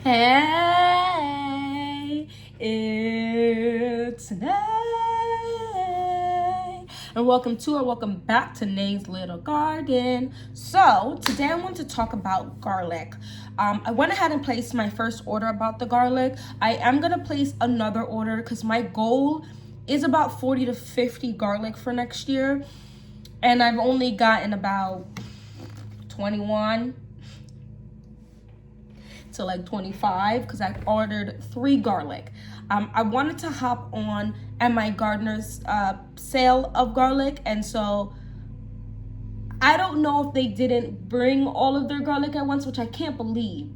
Hey, it's Nay, and welcome back to Nay's Little Garden. So today I want to talk about garlic. I went ahead and placed my first order about the garlic. I am gonna place another order because my goal is about 40 to 50 garlic for next year, and I've only gotten about 21 to like 25 because I ordered 3 garlic. I wanted to hop on my gardener's sale of garlic, and so I don't know if they didn't bring all of their garlic at once, which I can't believe,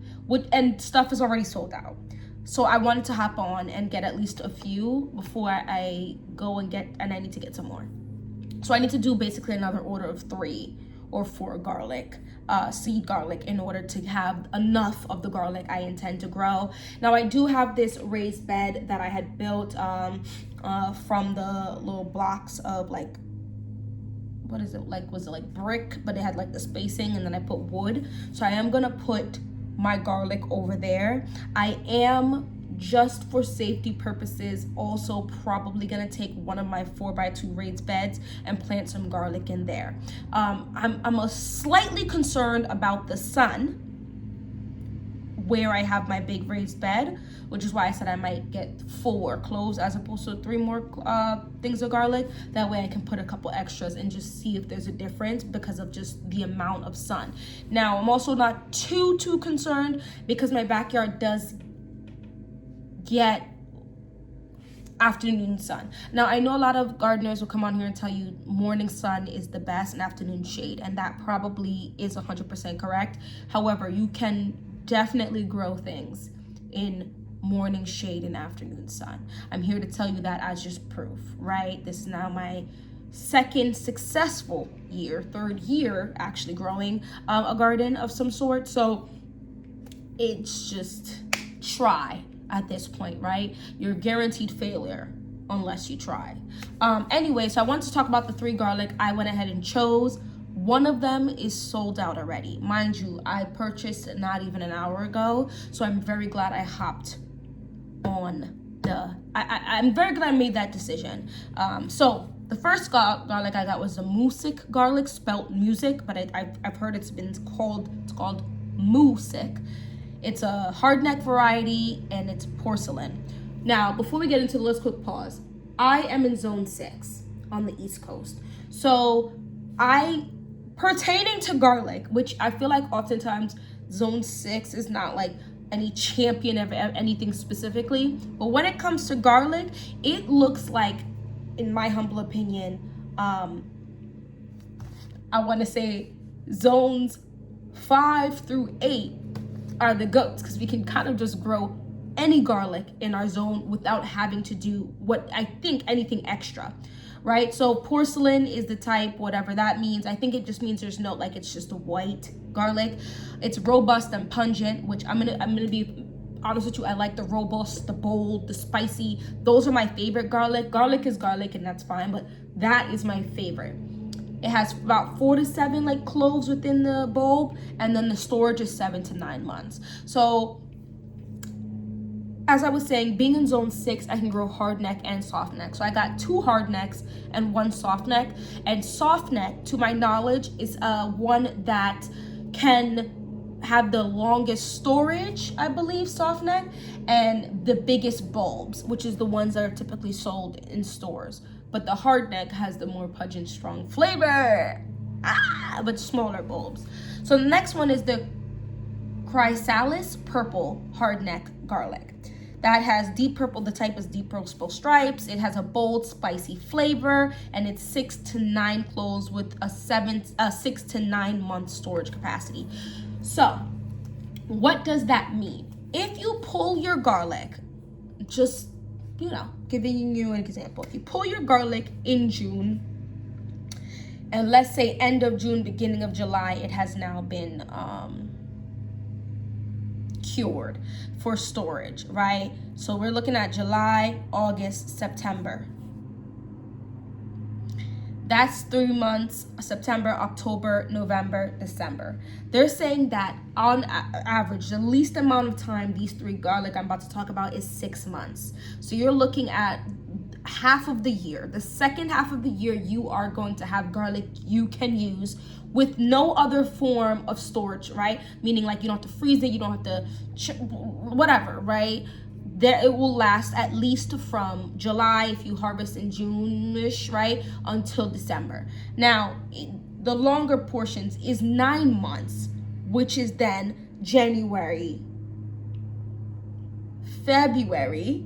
and stuff is already sold out. So I wanted to hop on and get at least a few before I go and I need to get some more. So I need to do basically another order of 3 or 4 garlic, seed garlic, in order to have enough of the garlic I intend to grow. Now I do have this raised bed that I had built from the little blocks of like, what is it, like, was it like brick, but it had like the spacing, and then I put wood. So I am gonna put my garlic over there. I am, just for safety purposes, also probably gonna take one of my 4x2 raised beds and plant some garlic in there. I'm slightly concerned about the sun where I have my big raised bed, which is why I said I might get 4 cloves as opposed to 3 more things of garlic. That way I can put a couple extras and just see if there's a difference because of just the amount of sun. Now I'm also not too concerned because my backyard does get afternoon sun. Now I know a lot of gardeners will come on here and tell you morning sun is the best and afternoon shade, and that probably is 100% correct. However, you can definitely grow things in morning shade and afternoon sun. I'm here to tell you that as just proof, right? This is now my second successful year, 3rd year actually growing a garden of some sort. So it's just try at this point, right? You're guaranteed failure unless you try. Anyway, so I want to talk about the 3 garlic I went ahead and chose. One of them is sold out already. Mind you, I purchased not even an hour ago, so I'm very glad I hopped on I'm very glad I made that decision. So the first garlic I got was the Music garlic, spelt music, but I've heard it's called Music. It's a hardneck variety, and it's porcelain. Now, before we get into the list, quick pause. I am in zone 6 on the East Coast. So pertaining to garlic, which I feel like oftentimes zone 6 is not like any champion of anything specifically, but when it comes to garlic, it looks like, in my humble opinion, I want to say zones 5 through 8 are the goats, because we can kind of just grow any garlic in our zone without having to do what I think anything extra, right? So porcelain is the type, whatever that means. I think it just means there's no, like, it's just a white garlic. It's robust and pungent, which I'm gonna be honest with you, I like the robust, the bold, the spicy. Those are my favorite garlic. Garlic is garlic, and that's fine, but that is my favorite. It has about 4 to 7 like cloves within the bulb, and then the storage is 7 to 9 months. So as I was saying, being in zone 6, I can grow hard neck and soft neck. So I got 2 hard necks and 1 soft neck. And soft neck, to my knowledge, is one that can have the longest storage, I believe, soft neck, and the biggest bulbs, which is the ones that are typically sold in stores. But the hard neck has the more pungent, strong flavor, but smaller bulbs. So the next one is the Chrysalis purple hard neck garlic. That has deep purple, the type is deep purple stripes. It has a bold, spicy flavor, and it's 6 to 9 cloves with a 6 to 9 month storage capacity. So what does that mean? If you pull your garlic, just, giving you an example, if you pull your garlic in June, and let's say end of June, beginning of July, it has now been cured for storage, right? So we're looking at July, August, September. That's 3 months: September, October, November, December. They're saying that on average, the least amount of time these three garlic I'm about to talk about is 6 months. So you're looking at half of the year. The second half of the year, you are going to have garlic you can use with no other form of storage, right? Meaning like you don't have to freeze it, you don't have to whatever, right? There, it will last at least from July, if you harvest in June-ish, right, until December. Now, the longer portions is 9 months, which is then January, February,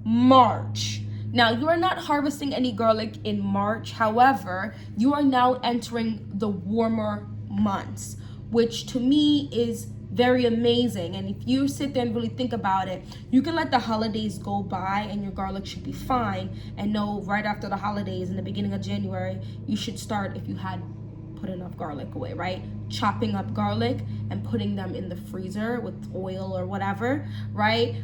March. Now, you are not harvesting any garlic in March. However, you are now entering the warmer months, which to me is very amazing. And if you sit there and really think about it, you can let the holidays go by and your garlic should be fine, and know right after the holidays in the beginning of January, you should start, if you had put enough garlic away, right, chopping up garlic and putting them in the freezer with oil or whatever, right?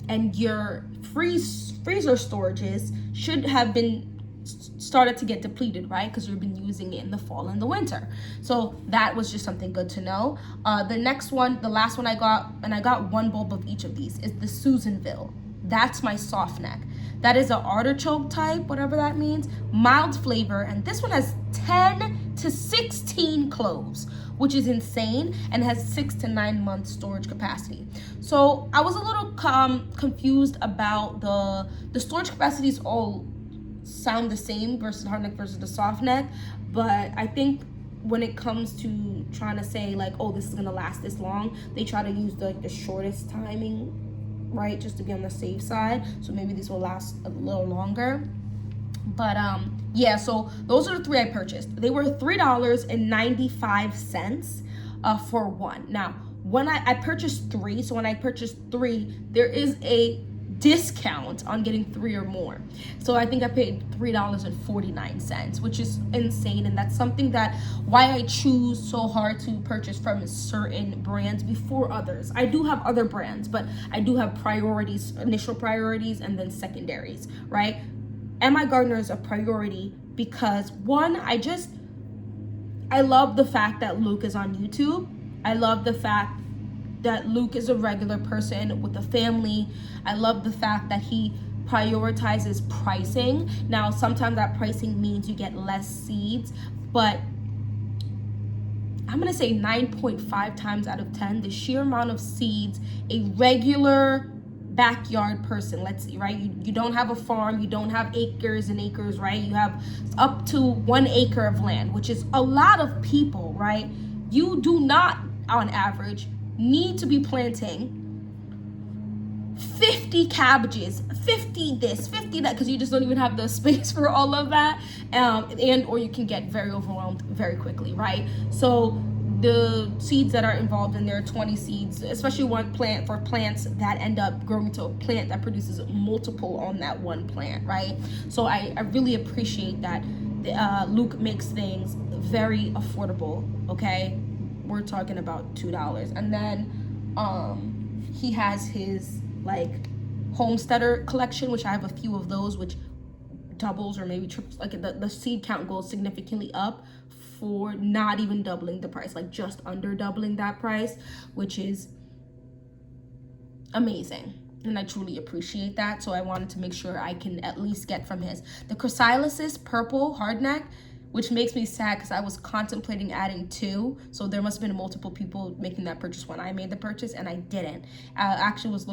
And your freezer storages should have been started to get depleted, right? Because you've been using it in the fall and the winter. So that was just something good to know. The next one, the last one I got, and I got one bulb of each of these, is the Susanville. That's my soft neck. That is an artichoke type, whatever that means. Mild flavor, and this one has 10 to 16 cloves, which is insane, and has 6 to 9 months storage capacity. So I was a little confused about the storage capacities. All sound the same versus hard neck versus the soft neck, but I think when it comes to trying to say like, oh, this is gonna last this long, they try to use the shortest timing, right, just to be on the safe side. So maybe these will last a little longer. But yeah, so those are the three I purchased. They were $3.95 for one. Now, when I purchased three, so when I purchased three, there is a discount on getting three or more. So I think I paid $3.49, which is insane. And that's something that why I choose so hard to purchase from certain brands before others. I do have other brands, but I do have priorities, initial priorities, and then secondaries, right? MI Gardener is a priority because one, I love the fact that Luke is on YouTube. I love the fact that Luke is a regular person with a family. I love the fact that he prioritizes pricing. Now, sometimes that pricing means you get less seeds, but I'm gonna say 9.5 times out of 10, the sheer amount of seeds a regular backyard person, let's see, right? You don't have a farm, you don't have acres and acres, right? You have up to 1 acre of land, which is a lot of people, right? You do not, on average, need to be planting 50 cabbages, 50 this, 50 that, because you just don't even have the space for all of that, and or you can get very overwhelmed very quickly, right? So the seeds that are involved in there, 20 seeds, especially one plant, for plants that end up growing to a plant that produces multiple on that one plant, right? So I really appreciate that Luke makes things very affordable, okay? We're talking about $2. And then he has his like homesteader collection, which I have a few of those, which doubles or maybe triples, like the seed count goes significantly up for not even doubling the price, like just under doubling that price, which is amazing. And I truly appreciate that. So I wanted to make sure I can at least get from his. The Chrysalis purple hardneck, which makes me sad because I was contemplating adding 2. So there must have been multiple people making that purchase when I made the purchase, and I didn't. I actually was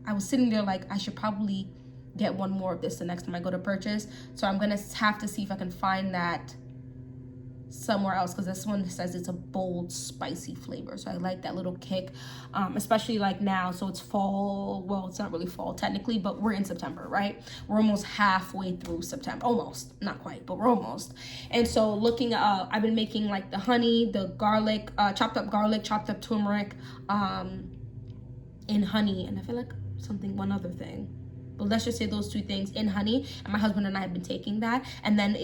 I was sitting there like, I should probably get 1 more of this the next time I go to purchase. So I'm gonna have to see if I can find that somewhere else, because this one says it's a bold, spicy flavor. So I like that little kick, especially like now. So it's fall. Well, it's not really fall technically, but we're in September, right? We're almost halfway through September. Almost, not quite, but we're almost. And so looking, I've been making like the honey, the garlic, chopped up turmeric, in honey, and I feel like one other thing. But let's just say those 2 things in honey. And my husband and I have been taking that, and then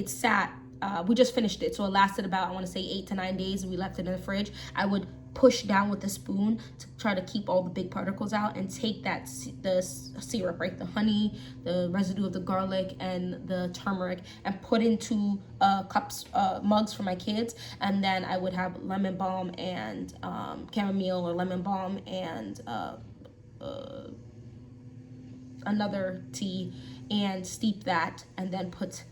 we just finished it, so it lasted about, I want to say 8 to 9 days, and we left it in the fridge. I would push down with a spoon to try to keep all the big particles out, and take the syrup, right, the honey, the residue of the garlic and the turmeric, and put into mugs for my kids. And then I would have lemon balm and chamomile, or lemon balm and another tea, and steep that, and then put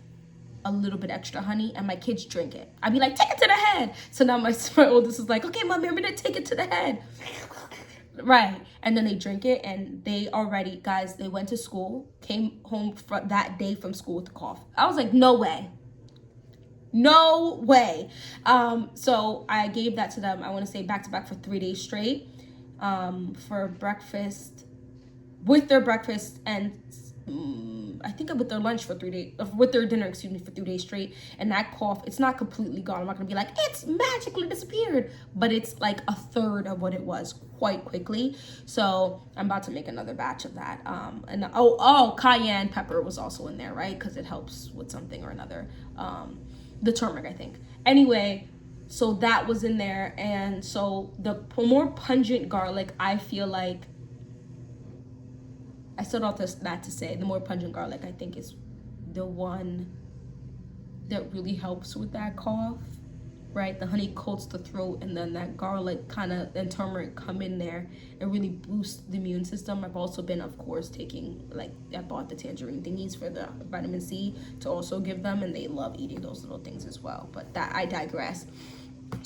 a little bit extra honey, and my kids drink it. I'd be like, take it to the head. So now my oldest is like, okay, Mommy, I'm gonna take it to the head. Right. And then they drink it, and they already, guys, they went to school, came home that day from school with a cough. I was like, no way. No way. So I gave that to them, I want to say back to back for 3 days straight, for breakfast, with their breakfast, and I think with their lunch for 3 days, with their dinner, excuse me, for 3 days straight. And that cough, it's not completely gone. I'm not gonna be like, it's magically disappeared, but it's like a third of what it was quite quickly. So I'm about to make another batch of that. And cayenne pepper was also in there, right? Because it helps with something or another. The turmeric, I think. Anyway, so that was in there. And so the more pungent garlic, I feel like, I still don't have that to say, the more pungent garlic, I think, is the one that really helps with that cough, right? The honey coats the throat, and then that garlic and turmeric come in there and really boost the immune system. I've also been, of course, taking, like, I bought the tangerine thingies for the vitamin C to also give them, and they love eating those little things as well. But that, I digress.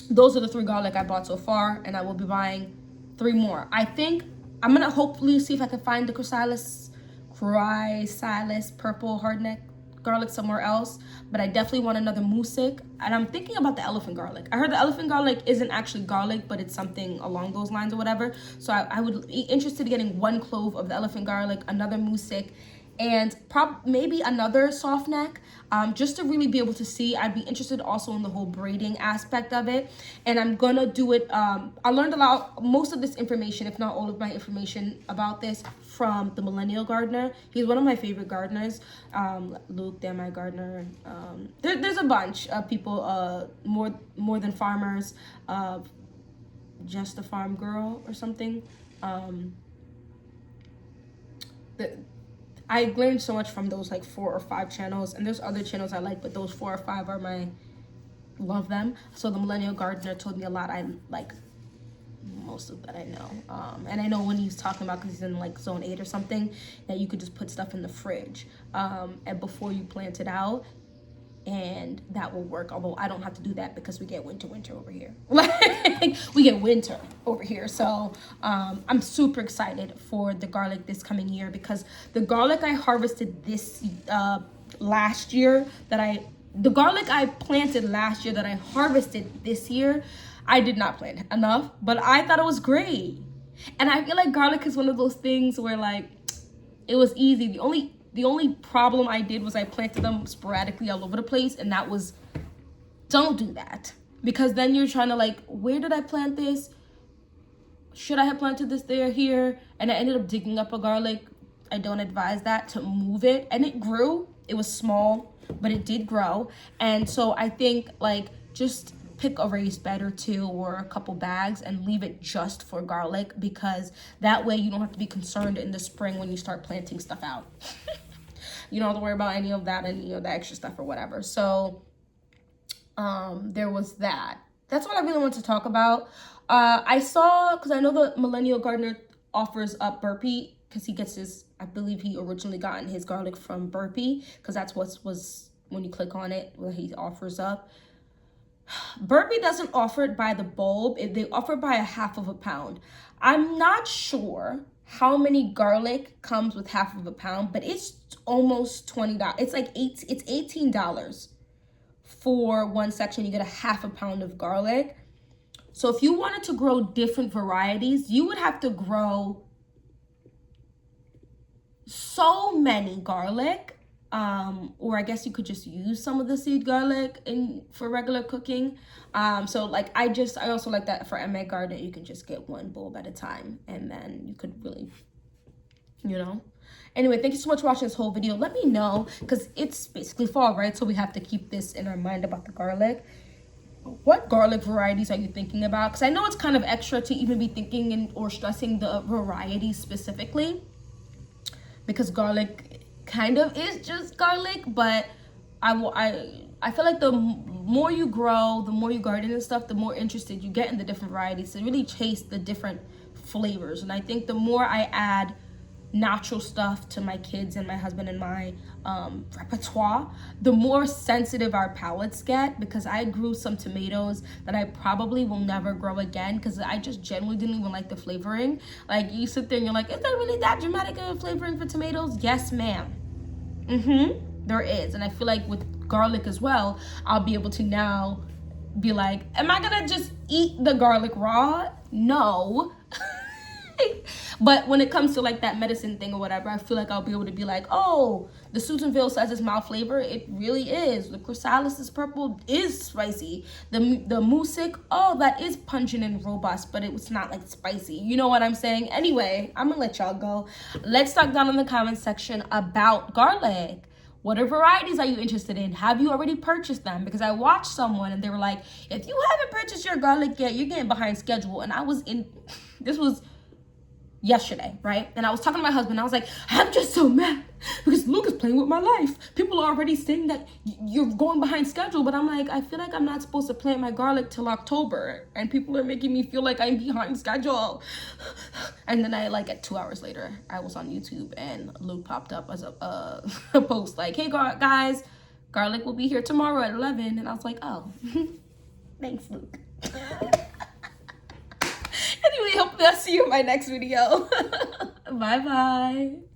Those are the 3 garlic I bought so far, and I will be buying 3 more. I think I'm gonna hopefully see if I can find the chrysalis purple hardneck garlic somewhere else, but I definitely want another musik. And I'm thinking about the elephant garlic. I heard the elephant garlic isn't actually garlic, but it's something along those lines or whatever. So I would be interested in getting 1 clove of the elephant garlic, another musik, and maybe another soft neck, just to really be able to see. I'd be interested also in the whole braiding aspect of it, and I'm gonna do it. I learned most of this information, if not all of my information about this, from the Millennial Gardener. He's one of my favorite gardeners. Luke, they're my gardener. There's a bunch of people, more than farmers, just a farm girl or something. I learned so much from those like 4 or 5 channels, and there's other channels I like, but those 4 or 5 are love them. So the Millennial Gardener told me a lot. I like most of that I know. And I know when he's talking about, because he's in like zone 8 or something, that you could just put stuff in the fridge and before you plant it out, and that will work. Although I don't have to do that because we get winter over here. Like, we get winter over here. So I'm super excited for the garlic this coming year, because the garlic I harvested this last year, the garlic I planted last year that I harvested this year, I did not plant enough, but I thought it was great. And I feel like garlic is one of those things where, like, it was easy. The only problem I did was I planted them sporadically all over the place, and that was, don't do that. Because then you're trying to, like, where did I plant this? Should I have planted this there, here? And I ended up digging up a garlic. I don't advise that, to move it. And it grew. It was small, but it did grow. And so I think, like, just pick a raised bed or 2 or a couple bags and leave it just for garlic, because that way you don't have to be concerned in the spring when you start planting stuff out. You don't have to worry about any of that and, the extra stuff or whatever. So there was that. That's what I really want to talk about. I saw, because I know the Millennial Gardener offers up Burpee, because he gets his, I believe he originally gotten his garlic from Burpee, because that's what was, when you click on it, what he offers up. Burpee doesn't offer it by the bulb. They offer it by a half of a pound. I'm not sure how many garlic comes with half of a pound, but it's almost $20. It's like it's $18 for one section. You get a half a pound of garlic. So if you wanted to grow different varieties, you would have to grow so many garlic. Or I guess you could just use some of the seed garlic for regular cooking. So like I also like that for MA garden, you can just get 1 bulb at a time, and then you could really, Anyway, thank you so much for watching this whole video. Let me know, because it's basically fall, right? So we have to keep this in our mind about the garlic. what garlic varieties are you thinking about? Because I know it's kind of extra to even be thinking or stressing the variety specifically, because garlic kind of is just garlic, but I feel like the more you grow, the more you garden and stuff, the more interested you get in the different varieties to really taste the different flavors. And I think the more I add natural stuff to my kids and my husband and my repertoire, the more sensitive our palates get, because I grew some tomatoes that I probably will never grow again because I just generally didn't even like the flavoring. Like, you sit there and you're like, is there really that dramatic of a flavoring for tomatoes? Yes, ma'am. There is. And I feel like with garlic as well, I'll be able to now be like, am I gonna just eat the garlic raw? No. But when it comes to like that medicine thing or whatever, I feel like I'll be able to be like, oh, the Susanville says it's mild flavor. It really is. The Chrysalis purple is spicy. The Music, oh, that is pungent and robust, but it was not like spicy. You know what I'm saying? Anyway, I'm gonna let y'all go. Let's talk down in the comments section about garlic. What are varieties are you interested in? Have you already purchased them? Because I watched someone and they were like, if you haven't purchased your garlic yet, you're getting behind schedule. And I was in, this was yesterday, right? And I was talking to my husband. I was like, I'm just so mad because Luke is playing with my life. People are already saying that you're going behind schedule, but I'm like, I feel like I'm not supposed to plant my garlic till October, and people are making me feel like I'm behind schedule. And then I, like, at 2 hours later, I was on YouTube and Luke popped up as a post like, hey guys, garlic will be here tomorrow at 11. And I was like, oh, thanks, Luke. Anyway, hope I'll see you in my next video. Bye bye.